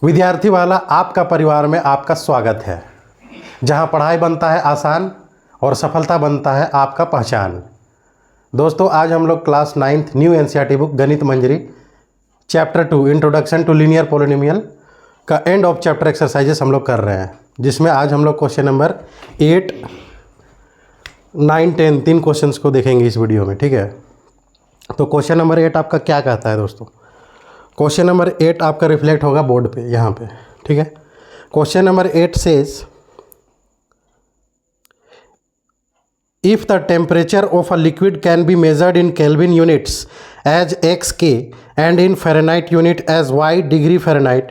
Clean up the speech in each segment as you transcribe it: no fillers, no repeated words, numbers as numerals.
विद्यार्थी वाला आपका परिवार में आपका स्वागत है, जहां पढ़ाई बनता है आसान और सफलता बनता है आपका पहचान। दोस्तों, आज हम लोग class 9th new NCERT book Ganita Manjari chapter 2 introduction to linear polynomial का एंड ऑफ चैप्टर एक्सरसाइजेस हम लोग कर रहे हैं, जिसमें आज हम लोग क्वेश्चन नंबर 8, 9, 10 तीन क्वेश्चंस को देखेंगे इस वीडियो में। ठीक है, तो क्वेश्चन नंबर 8 आपका क्या कहता है दोस्तों? क्वेश्चन नंबर 8 आपका रिफ्लेक्ट होगा बोर्ड पे यहाँ पे। ठीक है, question number 8 says if the temperature of a liquid can be measured in Kelvin units as xk and in Fahrenheit unit as y degree Fahrenheit,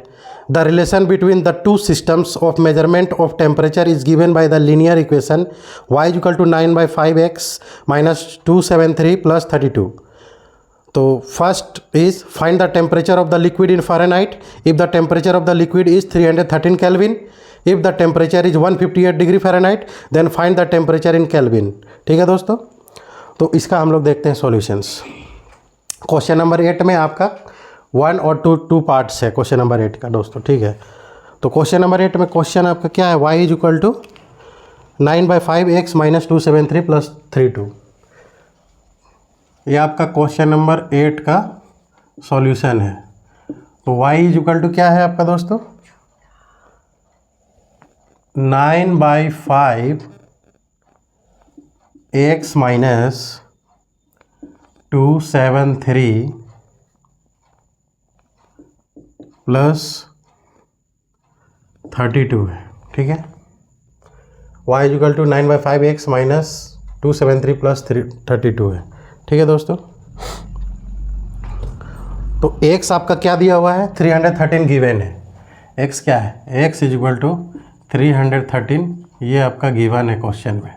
the relation between the two systems of measurement of temperature is given by the linear equation y is equal to 9 by 5x minus 273 plus 32. तो first is find the temperature of the liquid in Fahrenheit if the temperature of the liquid is 313 kelvin. If the temperature is 158 degree Fahrenheit then find the temperature in kelvin. ठीक है दोस्तों, तो इसका हम लोग देखते हैं सॉल्यूशंस। क्वेश्चन नंबर 8 में आपका 1 और 2 पार्ट्स है क्वेश्चन नंबर 8 का दोस्तों। ठीक है, तो क्वेश्चन नंबर 8 में क्वेश्चन आपका क्या है? y is equal to 9 by 5x minus 273 plus 32। ये आपका क्वेश्चन नंबर 8 का सॉल्यूशन है। तो y इज इक्वल टू क्या है आपका दोस्तों? 9 by 5 x माइनस 273 प्लस 32 है। ठीक है, y is equal to 9 by 5x minus 273 plus 32 है। ठीक है दोस्तों, तो x आपका क्या दिया हुआ है? 313 गिवन है। x क्या है? x इज इक्वल टू 313, ये आपका गिवन है क्वेश्चन में।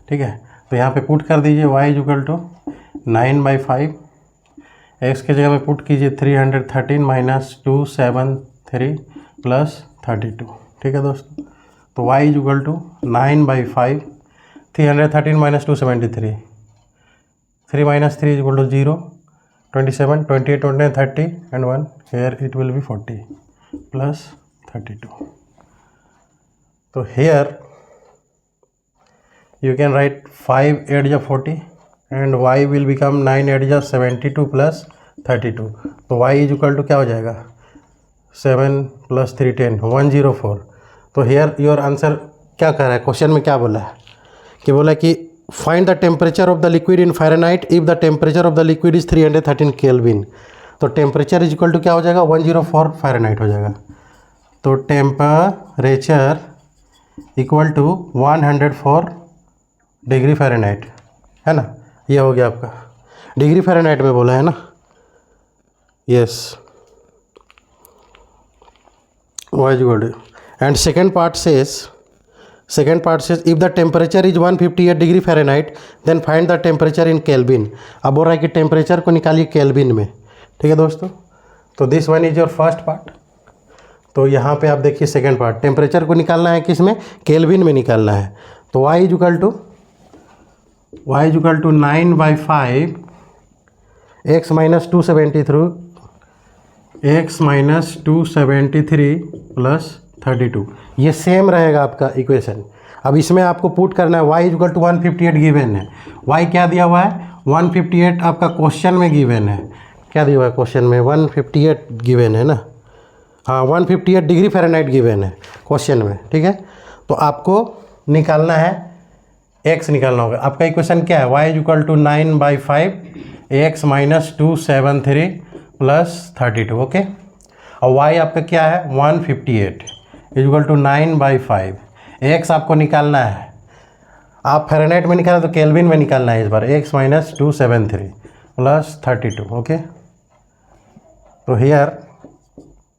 ठीक है, तो यहाँ पे पुट कर दीजिए y is equal to 9 by 5, x के जगह पे पुट कीजिए 313 माइनस 273 प्लस 32। ठीक है दोस्तों, तो y is equal to 9 by 5, 313 minus 273, 3 minus 3 is equal to 0, 27, 28, 29, 30 and 1, here it will be 40 plus 32. So here you can write 5 8 is 40 and y will become 9 8 is 72 plus 32. तो y is equal to क्या हो जाएगा? 7 plus 3 10 104. तो here your answer क्या कर रहा है? Question में क्या बोला है कि बोला कि find the temperature of the liquid in Fahrenheit if the temperature of the liquid is 313 kelvin. तो टेम्परेचर इज इक्वल टू क्या हो जाएगा? 104 फ़ारेनहाइट हो जाएगा। तो temperature equal to 104 degree Fahrenheit है ना, ये हो गया आपका। डिग्री फ़ारेनहाइट में बोला है ना, yes. Y is equal to and second part says if the temperature is 158 degree Fahrenheit then find the temperature in kelvin. अब बोल रहा है कि टेम्परेचर को निकालिए केल्विन में। ठीक है दोस्तों, तो this one is your first part. तो यहाँ पे आप देखिए सेकेंड पार्ट, टेम्परेचर को निकालना है किस में? केल्विन में निकालना है। तो y is equal to 9 by 5 x minus 273 plus 32, ये सेम रहेगा आपका इक्वेशन। अब इसमें आपको पुट करना है y is equal to 158 given है। y क्या दिया हुआ है? 158 आपका क्वेश्चन में गिवन है। क्या दिया हुआ है क्वेश्चन में? 158 गिवन है ना, हाँ 158 डिग्री फ़ारेनहाइट गिवन है क्वेश्चन में। ठीक है, तो आपको निकालना है x निकालना होगा। आपका इक्वेशन क्या है? y is equal to 9 by 5 x minus 273 plus 32। Okay, और y आपका क्या है? 158 is equal to 9 by 5। x आपको निकालना है, आप फ़ारेनहाइट में निकाला तो केल्विन में निकालना है इस बार। x minus 273 plus 32। ओके, तो here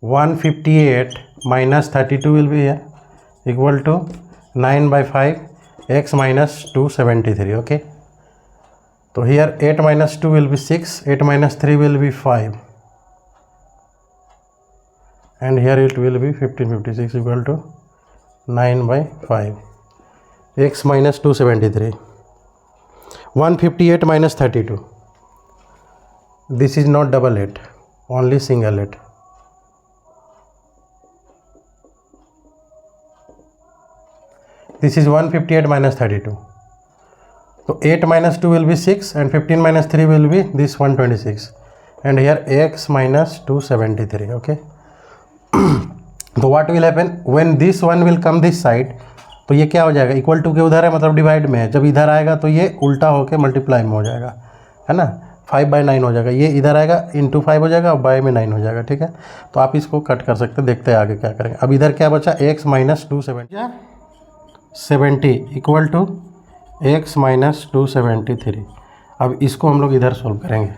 158 minus 32 will be here equal to 9 by 5 x minus 273। Okay, तो here 8 minus 2 will be 6, 8 minus 3 will be 5 and here it will be 1556 equal to 9 by 5 x minus 273 158 minus 32. This is not double 8, only single 8. This is 158 minus 32. तो 8 minus 2 will be 6 and 15 minus 3 will be this 126 and here x minus 273. Okay. तो what will happen when this one will come this side, तो ये क्या हो जाएगा, equal to के उधर है मतलब डिवाइड में है, जब इधर आएगा तो ये उल्टा होके मल्टीप्लाई में हो जाएगा, है ना, 5/9 हो जाएगा, ये इधर आएगा इंटू 5 हो जाएगा और बाय में 9 हो जाएगा. ठीक है, तो आप इसको कट कर सकते हैं, देखते हैं आगे क्या करेंगे. अब इधर क्या बचा, x minus 270 equal to x minus 273. अब इसको हम लोग इधर सॉल्व करेंगे.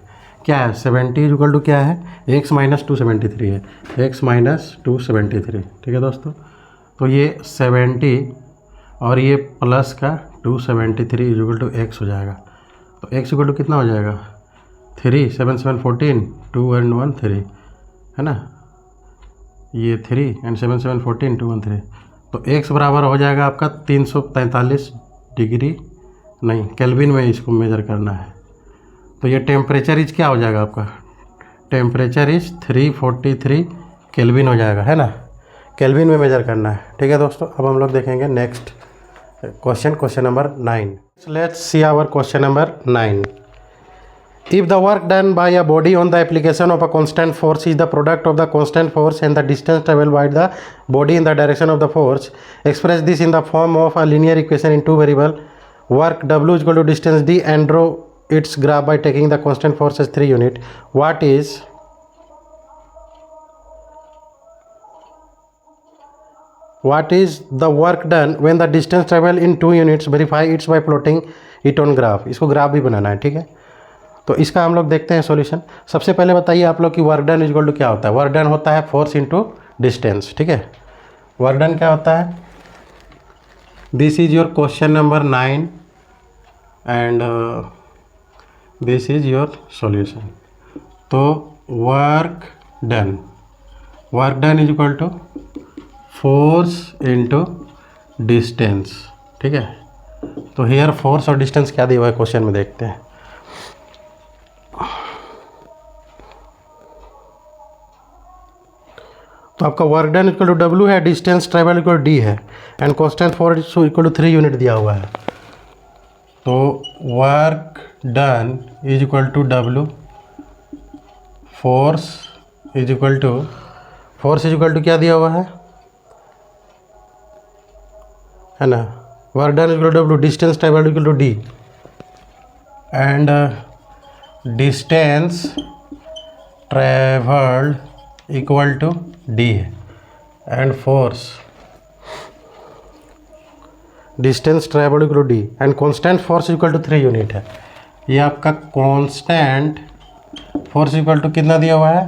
क्या है 70 इक्वल टू क्या है, x माइनस 273 है, x माइनस 273. ठीक है दोस्तों, तो ये 70 और ये प्लस का 273 इक्वल टू x हो जाएगा. तो x इक्वल टू कितना हो जाएगा, 3 7 7 14 2 and 1 3, है ना, ये 3 and 7 7 14 2 1 3. तो x बराबर हो जाएगा आपका 343 डिग्री, नहीं केल्विन में इसको मेज़र करना है. तो ये टेम्परेचर इज क्या हो जाएगा आपका, टेम्परेचर इज 343 केल्विन हो जाएगा, है ना, केल्विन में मेज़र करना है. ठीक है दोस्तों, अब हम लोग देखेंगे next question number 9. Let's see our question number 9. If the work done by a body on the application of a constant force is the product of the constant force and the distance traveled by the body in the direction of the force, express this in the form of a linear equation in two variable. Work W is equal to distance D and draw its graph by taking the constant force as 3 unit. What is the work done when the distance traveled in 2 units? Verify it by plotting it on graph. इसको graph भी बनाना है. ठीक है, तो इसका हम लोग देखते हैं सॉल्यूशन. सबसे पहले बताइए आप लोग कि वर्क डन इक्वल टू क्या होता है. वर्क डन होता है फोर्स इनटू डिस्टेंस. ठीक है, वर्क डन क्या होता है. This is your question number 9 and this is your solution. तो work done is equal to force into distance. ठीक है, तो हियर फोर्स और डिस्टेंस क्या दिया हुआ है क्वेश्चन में, देखते हैं. तो आपका work done equal to W है, डिस्टेंस ट्रेवल इक्वल D है and constant force equal to 3 unit दिया हुआ है. तो work done is equal to W, force is equal to क्या दिया हुआ है ना, work done equal to W, distance travel equal to D and distance travelled equal to D है and force distance travelled equal to D and constant force equal to 3 unit है. ये आपका constant force equal to कितना दिया हुआ है,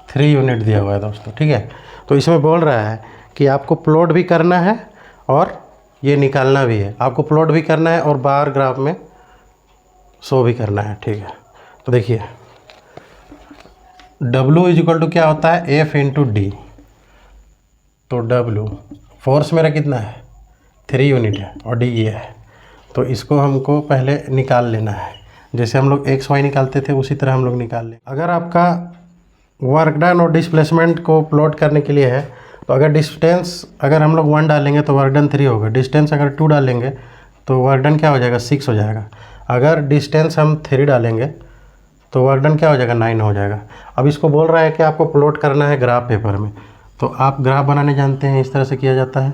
3 unit दिया हुआ है दोस्तों. ठीक है, तो इसमें बोल रहा है कि आपको प्लॉट भी करना है और ये निकालना भी है, आपको प्लॉट भी करना है और बार ग्राफ में शो भी करना है. ठीक है, तो देखिए W इज इक्वल टू क्या होता है, F इंटू डी. तो W फोर्स मेरा कितना है, 3 यूनिट है और D ये है. तो इसको हमको पहले निकाल लेना है, जैसे हम लोग XY निकालते थे उसी तरह हम लोग निकाल लें. अगर आपका वर्क डन और डिस्प्लेसमेंट को प्लॉट करने के लिए है, तो अगर डिस्टेंस अगर हम लोग 1 डालेंगे तो वर्क डन 3 होगा, डिस्टेंस अगर 2 डालेंगे तो वर्क डन क्या हो जाएगा, 6 हो जाएगा. अगर डिस्टेंस हम 3 डालेंगे तो वर्क डन क्या हो जाएगा, 9 हो जाएगा. अब इसको बोल रहा है कि आपको प्लॉट करना है ग्राफ पेपर में. तो आप ग्राफ बनाने जानते हैं, इस तरह से किया जाता है,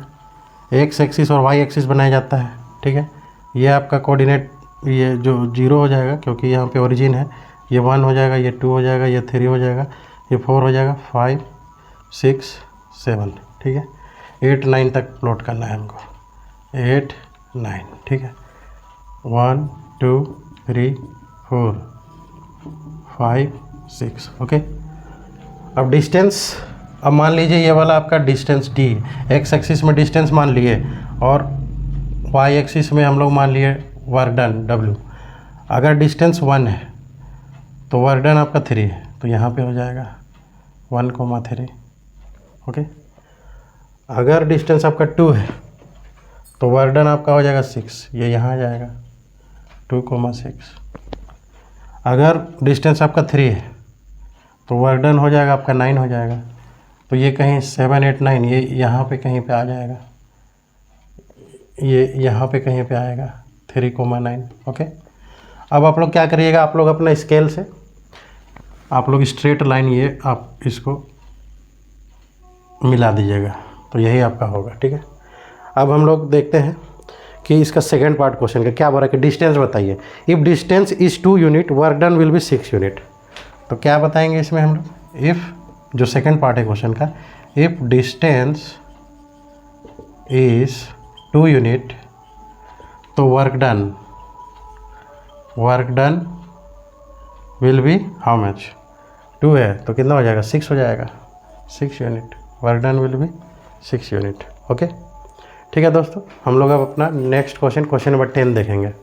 एक्स एक्सिस और वाई एक्सिस बनाया जाता है. ठीक है, ये आपका कोऑर्डिनेट ये जो 0 हो जाएगा क्योंकि यहाँ पे ओरिजिन है, ये 1 हो जाएगा, ये 2 हो जाएगा, ये 3 हो जाएगा, ये 4 हो जाएगा, 5 6 7. ठीक है, 8 9 तक प्लॉट करना है हमको, 8 9. ठीक है, 1 2 3 4 5 6. ओके, अब डिस्टेंस, अब मान लीजिए ये वाला आपका डिस्टेंस D, एक्स एक्सिस में डिस्टेंस मान लिए और वाई एक्सिस में हम लोग मान लिए वर्क डन W. अगर डिस्टेंस 1 है तो वर्क डन आपका 3 है, तो यहाँ पे हो जाएगा 1,3. ओके, अगर डिस्टेंस आपका 2 है तो वर्क डन आपका हो जाएगा 6, ये यहाँ आ जाएगा 2,6. अगर डिस्टेंस आपका 3 है तो वर्क डन हो जाएगा आपका 9 हो जाएगा. तो ये कहीं 7 8 9 ये यहाँ पे कहीं पे आ जाएगा, ये यहाँ पे कहीं पे आएगा 3,9। ओके, अब आप लोग क्या करिएगा, आप लोग अपना स्केल से आप लोग स्ट्रेट लाइन ये आप इसको मिला दीजिएगा, तो यही आपका होगा। ठीक है, अब हम लोग देखते हैं कि इसका सेकेंड पार्ट क्वेश्चन का क्या बोल रहा है कि डिस्टेंस बताइए। If distance is 2 unit work done will be 6 unit. तो क्या बताएंगे इसमें हम लोग, इफ़ जो सेकेंड पार्ट है क्वेश्चन का, इफ़ डिस्टेंस इज़ 2 यूनिट तो work done will be how much, 2 है तो कितना हो जाएगा, 6 हो जाएगा, 6 unit, work done will be 6 unit. Okay, ठीक है दोस्तों, हम लोग अब अपना नेक्स्ट क्वेश्चन नंबर 10 देखेंगे।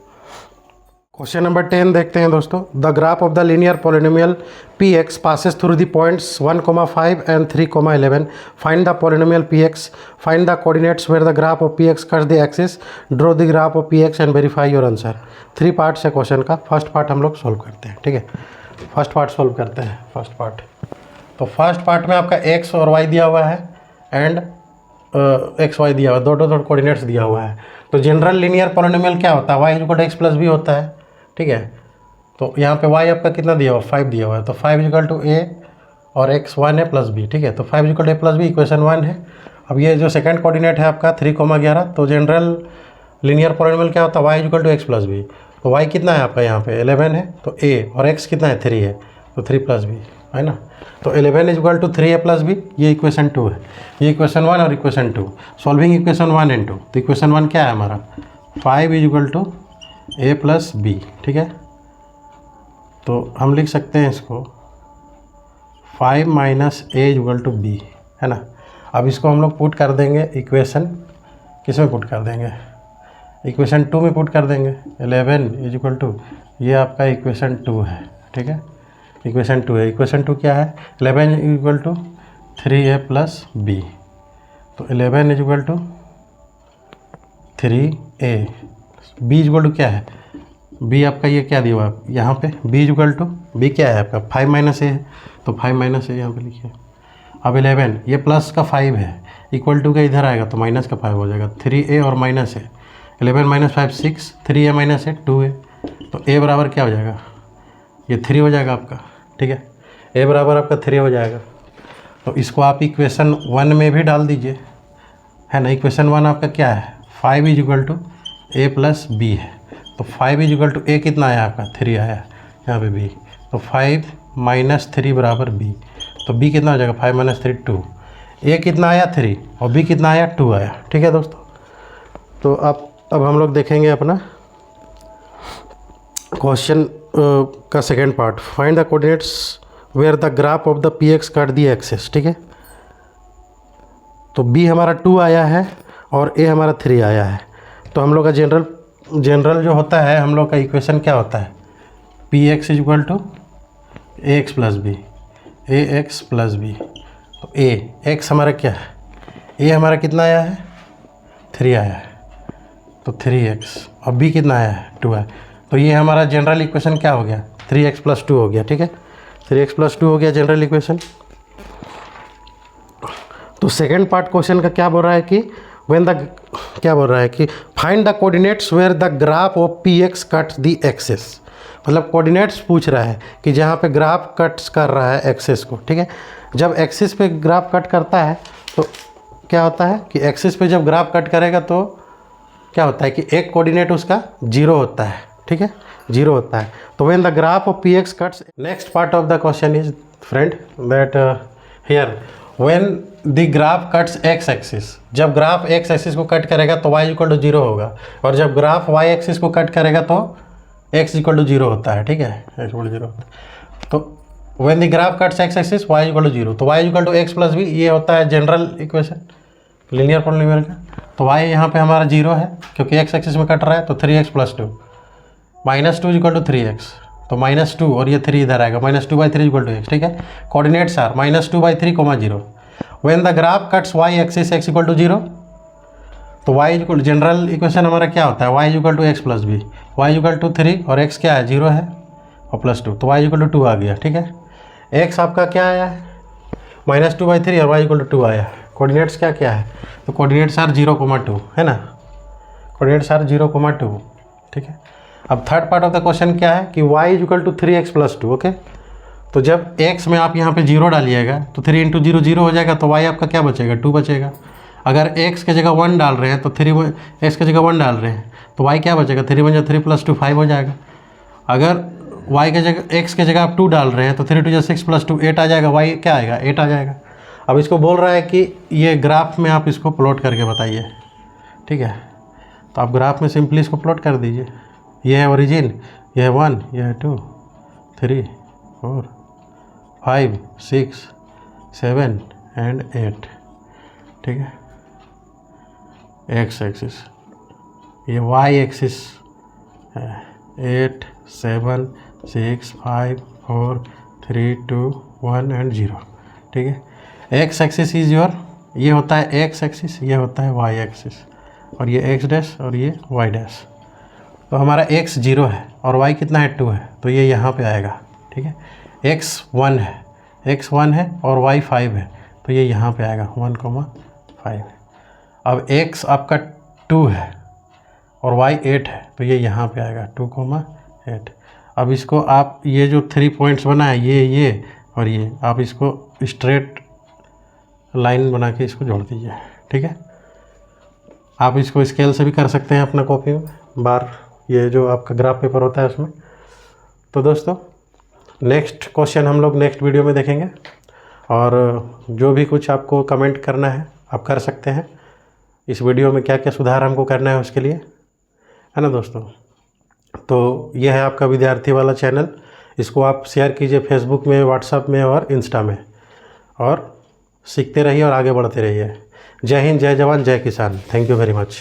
क्वेश्चन नंबर 10 देखते हैं दोस्तों। The graph of the linear polynomial px passes through the points 1,5 and 3,11. Find the polynomial px. Find the coordinates where the graph of px cuts the axis. Draw the graph of px and verify your answer. 3 parts है question का। First part हम लोग solve करते हैं। ठीक है, first part solve करते हैं। फर्स्ट पार्ट, तो फर्स्ट पार्ट में आपका x और y दिया हुआ है एंड एक्स वाई दिया हुआ है, दो कोऑर्डिनेट्स दिया हुआ है। तो जनरल लीनियर पॉलिनोमियल क्या होता है, Y equal to x plus B होता है। ठीक है, तो यहाँ पे y आपका कितना दिया हुआ है, 5 दिया हुआ है, तो 5 इक्वल टू ए और x 1 है प्लस बी। ठीक है, तो 5 equal to A plus B, equation 1 है। अब ये जो सेकंड कोऑर्डिनेट है आपका 3,11, तो जनरल लीनियर पॉलिनोमियल क्या होता है, y equal to x plus B. तो y कितना है आपका यहाँ पे 11 है, तो a और x कितना है 3 है, तो 3 प्लस बी है ना। तो 11 is equal to 3a plus B, ये इक्वेशन 2 है, ये इक्वेशन 1 और इक्वेशन 2। सॉल्विंग इक्वेशन 1 एंड 2, तो इक्वेशन 1 क्या है हमारा, 5 is equal to a plus B. ठीक है, तो हम लिख सकते हैं इसको 5 minus a is equal to बी, है ना। अब इसको हम लोग पुट कर देंगे इक्वेशन, किस में पुट कर देंगे, इक्वेशन 2 में पुट कर देंगे। 11 इज इक्वल टू, ये आपका इक्वेशन 2 है। ठीक है, इक्वेशन 2 है, इक्वेशन 2 क्या है, 11 equal to 3a plus B. तो 11 is equal to 3a, b is equal to क्या है, b आपका ये क्या दिया हुआ है यहाँ पे, b is equal to, b क्या है आपका 5 माइनस a है, तो 5 माइनस a यहाँ पे लिखिए। अब 11 ये प्लस का 5 है, इक्वल टू का इधर आएगा तो माइनस का 5 हो जाएगा, 3a और माइनस है, 11 माइनस 5 6, 3a माइनस है 2a, तो a बराबर क्या हो जाएगा, ये 3 हो जाएगा आपका। ठीक है, a बराबर आपका 3 हो जाएगा। तो इसको आप इक्वेशन 1 में भी डाल दीजिए, है ना। इक्वेशन 1 आपका क्या है, 5 is equal to a plus B है, तो 5 इज इक्वल टू a कितना आया आपका 3 आया यहाँ पे b, तो 5 माइनस 3 बराबर b, तो b कितना हो जाएगा 5 माइनस 3 2, a कितना आया 3 और b कितना आया 2 आया। ठीक है दोस्तों, तो अब हम लोग देखेंगे अपना क्वेश्चन का second part. Find the coordinates where the graph of the P X cut the axis. ठीक है, तो b हमारा 2 आया है और a हमारा 3 आया है। तो हम लोग का जनरल जो होता है, हम लोग का इक्वेशन क्या होता है, P X is equal to A X plus B, A X plus B. तो a x हमारा क्या है, a हमारा कितना आया है 3 आया है, तो 3x, और b कितना आया है 2 है। तो ये हमारा जनरल इक्वेशन क्या हो गया, 3x प्लस 2 हो गया। ठीक है, 3x प्लस 2 हो गया जनरल इक्वेशन। तो सेकेंड पार्ट क्वेश्चन का क्या बोल रहा है कि क्या बोल रहा है कि find the coordinates where the graph of P X cuts the axis. मतलब कोऑर्डिनेट्स पूछ रहा है कि जहाँ पे ग्राफ कट्स कर रहा है एक्सेस को। ठीक है, जब एक्सिस पे ग्राफ कट करता है तो क्या होता है कि एक्सिस पे जब ग्राफ कट करेगा तो क्या होता है कि एक कोऑर्डिनेट उसका 0 होता है। ठीक है, 0 होता है। तो when the graph of P X cuts, next part of the question is friend that here when the graph cuts x axis, जब ग्राफ एक्स एक्सिस को कट करेगा तो y इक्वल टू 0 होगा, और जब ग्राफ y एक्सिस को cut करेगा तो x इक्वल टू 0 होता है। ठीक है, x इक्वल टू 0 होता है। तो when the graph cuts x axis y equal to 0, तो y equal to x plus B, ये होता है जनरल इक्वेशन लीनियर पॉलिनोमियल का। तो y यहाँ पे हमारा 0 है क्योंकि x एक्सिस में कट रहा है, तो 3x plus 2 minus 2 equal to 3x, तो माइनस 2 और ये 3 इधर आएगा, माइनस 2/3 इक्वल टू x। ठीक है, coordinates are minus 2/3, 0। When the graph cuts y axis x equal to 0, तो y इक्वल, जनरल इक्वेशन हमारा क्या होता है, y equal to x plus b, y equal to 3 और x क्या है 0 है और प्लस 2, तो y इक्वल टू 2 आ गया। ठीक है, x आपका क्या आया है माइनस 2/3 और y इक्वल टू 2 आया। कोऑर्डिनेट्स क्या क्या है, तो कोऑर्डिनेट्स आर 0, 2 है ना। कोऑर्डिनेट्स आर 0,2, ठीक है। अब third part of the question क्या है कि y equal to 3x + 2, okay. तो जब x में आप यहाँ पे 0 डालिएगा तो 3 × 0 0 हो जाएगा, तो y आपका क्या बचेगा, 2 बचेगा। अगर x की जगह 1 डाल रहे हैं तो x की जगह 1 डाल रहे हैं तो y क्या बचेगा, 3 × 3 + 2 5 हो जाएगा। अगर y के जगह x की जगह आप 2 डाल रहे हैं तो 3 × 6 + 2 8 आ जाएगा, y क्या आएगा, 8 आ जाएगा। अब इसको बोल रहा है कि ये ग्राफ में आप इसको प्लॉट करके बताइए, ठीक है। तो आप ग्राफ में सिंपली इसको प्लॉट कर दीजिए। ये है ओरिजिन, ये है 1, ये है 2, 3, 4, 5, 6, 7 एंड 8, ठीक है। एक्स एक्सिस, ये वाई एक्सिस है 8, 7, 6, 5, 4, 3, 2, 1 एंड 0, ठीक है। एक्स एक्सिस इज योर, ये होता है एक्स एक्सिस, ये होता है वाई एक्सिस, और ये एक्स डैश और ये वाई डैश। तो हमारा एक्स 0 है और वाई कितना है, 2 है, तो ये यहाँ पे आएगा, ठीक है। एक्स 1 है, एक्स 1 है और वाई 5 है, तो ये यहाँ पे आएगा 1,5। अब एक्स आपका 2 है और वाई 8 है, तो ये यहाँ पे आएगा 2,8। अब इसको आप ये जो 3 पॉइंट्स बना है, ये और ये, आप इसको स्ट्रेट लाइन बना के इसको जोड़ दीजिए, ठीक है। आप इसको स्केल से भी कर सकते हैं अपना कॉपी में, बार ये जो आपका ग्राफ पेपर होता है उसमें। तो दोस्तों नेक्स्ट क्वेश्चन हम लोग नेक्स्ट वीडियो में देखेंगे, और जो भी कुछ आपको कमेंट करना है आप कर सकते हैं। इस वीडियो में क्या क्या सुधार हमको करना है उसके लिए, है ना दोस्तों। तो ये है आपका विद्यार्थी वाला चैनल, इसको आप शेयर कीजिए फेसबुक में, व्हाट्सएप में और इंस्टा में, और सीखते रहिए और आगे बढ़ते रहिए। जय हिंद, जय जवान, जय किसान। Thank you very much.